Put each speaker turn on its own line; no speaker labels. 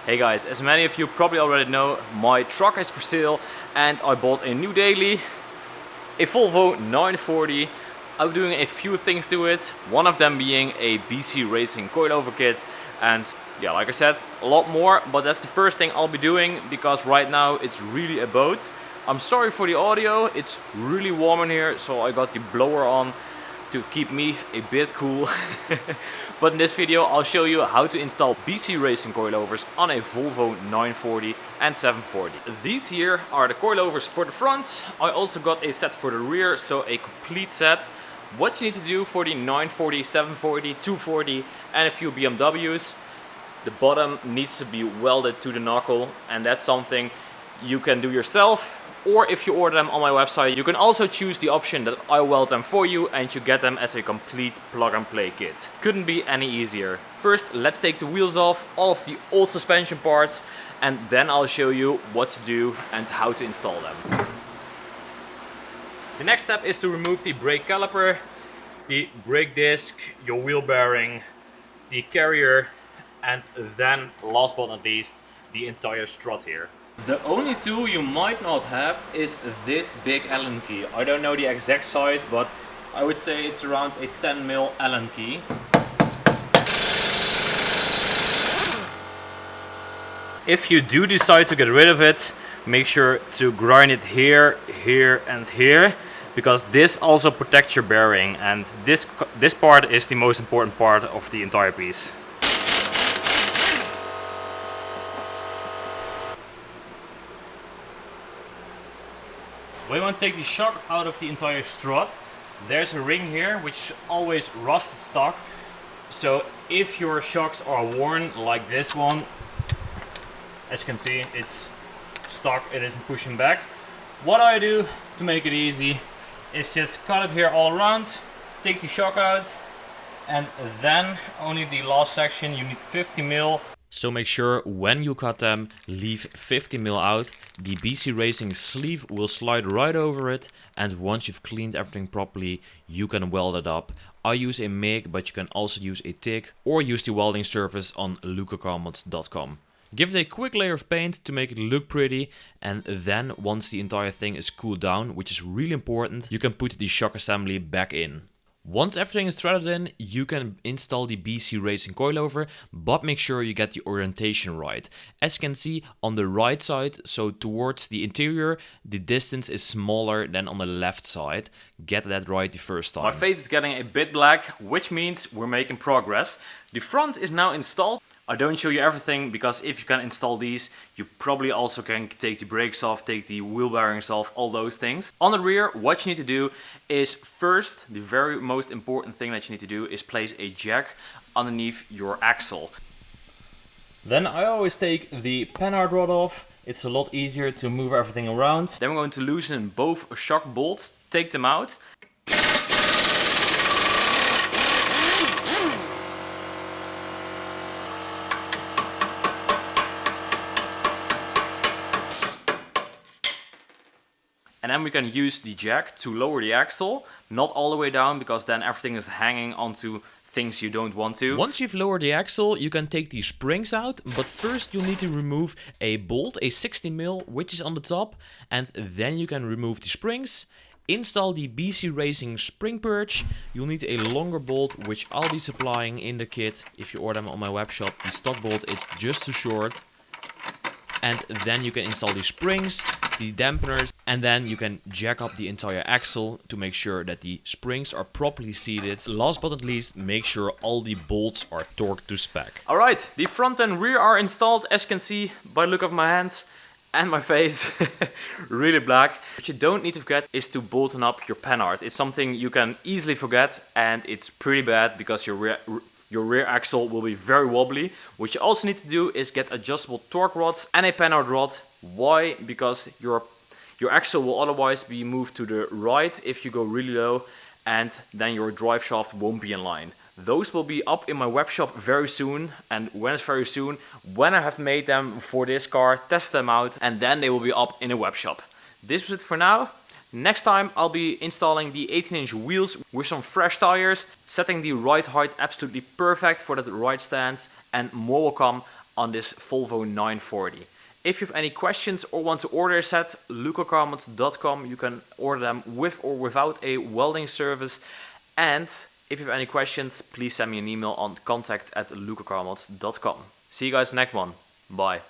Hey guys, as many of you probably already know, my truck is for sale and I bought a new daily, a Volvo 940. I'm doing a few things to it, one of them being a BC-Racing Coilover kit, and yeah, like I said, a lot more, but that's the first thing I'll be doing because right now it's really a boat. I'm sorry for the audio, it's really warm in here, so I got the blower on to keep me a bit cool. But in this video I'll show you how to install BC-Racing coilovers on a Volvo 940 and 740. These here are the coilovers for the front. I also got a set for the rear, so a complete set. What you need to do for the 940, 740, 240 and a few BMWs, the bottom needs to be welded to the knuckle, and that's something you can do yourself. Or if you order them on my website, you can also choose the option that I weld them for you and you get them as a complete plug and play kit. Couldn't be any easier. First, let's take the wheels off, all of the old suspension parts, and then I'll show you what to do and how to install them. The next step is to remove the brake caliper, the brake disc, your wheel bearing, the carrier, and then last but not least, the entire strut here. The only tool you might not have is this big Allen key. I don't know the exact size, but I would say it's around a 10mm Allen key. If you do decide to get rid of it, make sure to grind it here, here and here, because this also protects your bearing, and this part is the most important part of the entire piece. We want to take the shock out of the entire strut. There's a ring here which always rusted stock. So if your shocks are worn like this one, as you can see, it's stock, it isn't pushing back. What I do to make it easy is just cut it here all around, take the shock out, and then only the last section you need 50mm. So make sure when you cut them, leave 50mm out. The BC-Racing sleeve will slide right over it, and once you've cleaned everything properly, you can weld it up. I use a MIG, but you can also use a TIG or use the welding service on lucacarmods.com. Give it a quick layer of paint to make it look pretty, and then once the entire thing is cooled down, which is really important, you can put the shock assembly back in. Once everything is threaded in, you can install the BC-Racing coilover, but make sure you get the orientation right. As you can see on the right side, so towards the interior, the distance is smaller than on the left side. Get that right the first time. My face is getting a bit black, which means we're making progress. The front is now installed. I don't show you everything because if you can install these, you probably also can take the brakes off, take the wheel bearings off, all those things. On the rear, what you need to do is first, the very most important thing that you need to do is place a jack underneath your axle. Then I always take the panhard rod off. It's a lot easier to move everything around. Then we're going to loosen both shock bolts, take them out. And then we can use the jack to lower the axle, not all the way down because then everything is hanging onto things you don't want to. Once you've lowered the axle, you can take the springs out, but first you'll need to remove a bolt, a 60mm, which is on the top, and then you can remove the springs. Install the BC-Racing spring perch. You'll need a longer bolt, which I'll be supplying in the kit. If you order them on my webshop, the stock bolt is just too short. And then you can install the springs, the dampeners, and then you can jack up the entire axle to make sure that the springs are properly seated. Last but not least, make sure all the bolts are torqued to spec. Alright, the front and rear are installed, as you can see by the look of my hands and my face. Really black. What you don't need to forget is to bolten up your panhard. It's something you can easily forget, and it's pretty bad because your rear axle will be very wobbly. What you also need to do is get adjustable torque rods and a panhard rod. Why? Because your axle will otherwise be moved to the right if you go really low, and then your drive shaft won't be in line. Those will be up in my web shop very soon, and when it's very soon, when I have made them for this car, test them out, and then they will be up in a web shop. This was it for now. Next time I'll be installing the 18-inch wheels with some fresh tires, setting the right height absolutely perfect for that right stance, and more will come.
on this Volvo 940. If you have any questions or want to order a set, lucacarmods.com. You can order them with or without a welding service. And if you have any questions, please send me an email on contact@lucacarmods.com. See you guys next one. Bye.